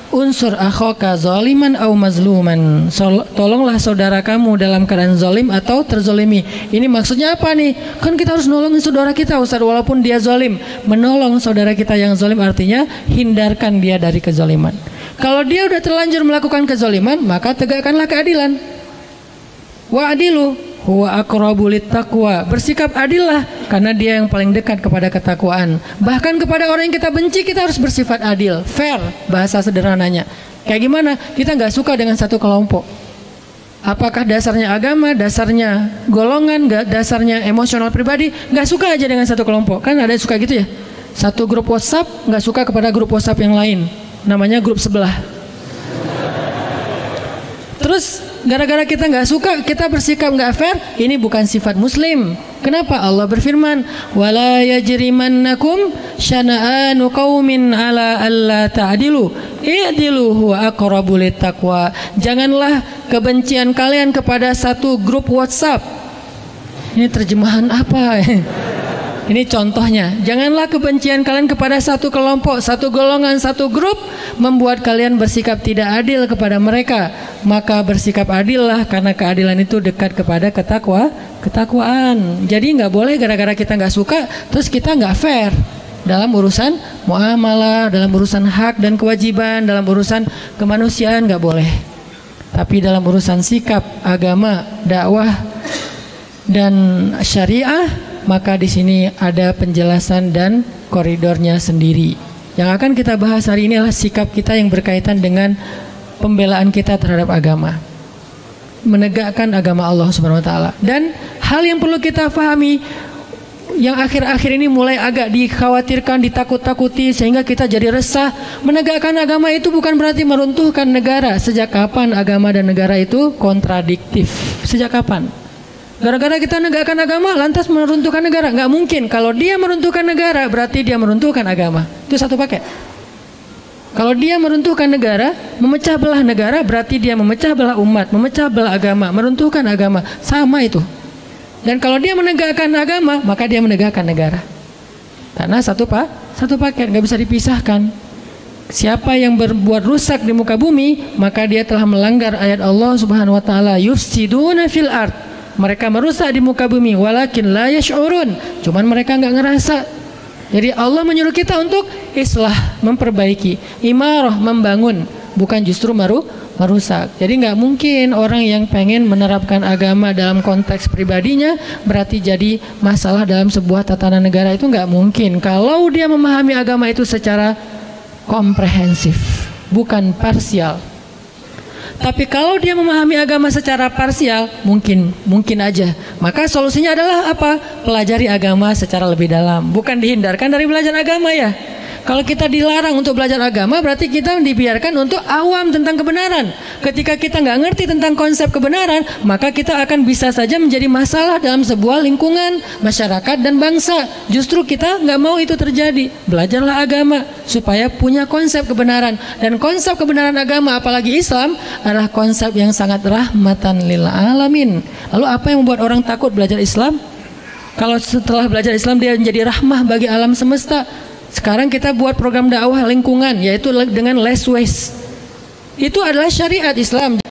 unsur akhaka zaliman au mazluman. Tolonglah saudara kamu dalam keadaan zalim atau terzolimi. Ini maksudnya apa nih? Kan kita harus nolongin saudara kita, Ustaz, walaupun dia zalim. Menolong saudara kita yang zalim artinya hindarkan dia dari kezaliman. Kalau dia udah terlanjur melakukan kezaliman, maka tegakkanlah keadilan. Wa'adilu huwa aqrabu littaqwa. Bersikap adillah karena dia yang paling dekat kepada ketakwaan. Bahkan kepada orang yang kita benci kita harus bersifat adil, fair, bahasa sederhananya. Kayak gimana? Kita nggak suka dengan satu kelompok. Apakah dasarnya agama, dasarnya golongan, dasarnya emosional pribadi? Nggak suka aja dengan satu kelompok. Kan ada yang suka gitu ya. Satu grup WhatsApp nggak suka kepada grup WhatsApp yang lain. Namanya grup sebelah. Terus gara-gara kita nggak suka, kita bersikap nggak fair, ini bukan sifat Muslim. Kenapa? Allah berfirman, wala yajrimannakum syana'anu qaumin ala alla ta'dilu i'dilu huwa aqrabu littaqwa. Janganlah kebencian kalian kepada satu grup WhatsApp. Ini terjemahan apa? Ini contohnya. Janganlah kebencian kalian kepada satu kelompok, satu golongan, satu grup membuat kalian bersikap tidak adil kepada mereka. Maka bersikap adillah karena keadilan itu dekat kepada ketakwaan. Jadi nggak boleh gara-gara kita nggak suka terus kita nggak fair dalam urusan muamalah, dalam urusan hak dan kewajiban, dalam urusan kemanusiaan nggak boleh. Tapi dalam urusan sikap, agama, dakwah dan syariah, maka di sini ada penjelasan dan koridornya sendiri. Yang akan kita bahas hari ini adalah sikap kita yang berkaitan dengan pembelaan kita terhadap agama, menegakkan agama Allah Subhanahu wa taala. Dan hal yang perlu kita pahami yang akhir-akhir ini mulai agak dikhawatirkan, ditakut-takuti sehingga kita jadi resah. Menegakkan agama itu bukan berarti meruntuhkan negara. Sejak kapan agama dan negara itu kontradiktif? Sejak kapan? Gara-gara kita menegakkan agama lantas meruntuhkan negara? Nggak mungkin. Kalau dia meruntuhkan negara berarti dia meruntuhkan agama. Itu satu paket. Kalau dia meruntuhkan negara, memecah belah negara berarti dia memecah belah umat, memecah belah agama, meruntuhkan agama. Sama itu. Dan kalau dia menegakkan agama, maka dia menegakkan negara. Karena satu paket, nggak bisa dipisahkan. Siapa yang berbuat rusak di muka bumi, maka dia telah melanggar ayat Allah Subhanahu wa taala, yufsiduna fil ard. Mereka merusak di muka bumi, walakin la yash'urun. Cuman mereka nggak ngerasa. Jadi Allah menyuruh kita untuk islah, memperbaiki, imarah, membangun, bukan justru merusak. Jadi nggak mungkin orang yang pengen menerapkan agama dalam konteks pribadinya berarti jadi masalah dalam sebuah tatanan negara. Itu nggak mungkin. Kalau dia memahami agama itu secara komprehensif, bukan parsial. Tapi kalau dia memahami agama secara parsial, mungkin aja. Maka solusinya adalah apa? Pelajari agama secara lebih dalam. Bukan dihindarkan dari belajar agama ya. Kalau kita dilarang untuk belajar agama, berarti kita dibiarkan untuk awam tentang kebenaran. Ketika kita nggak ngerti tentang konsep kebenaran, maka kita akan bisa saja menjadi masalah dalam sebuah lingkungan, masyarakat dan bangsa. Justru kita nggak mau itu terjadi. Belajarlah agama supaya punya konsep kebenaran. Dan konsep kebenaran agama, apalagi Islam, adalah konsep yang sangat rahmatan lil alamin. Lalu apa yang membuat orang takut belajar Islam? Kalau setelah belajar Islam dia menjadi rahmah bagi alam semesta. Sekarang kita buat program dakwah lingkungan, yaitu dengan less waste. Itu adalah syariat Islam.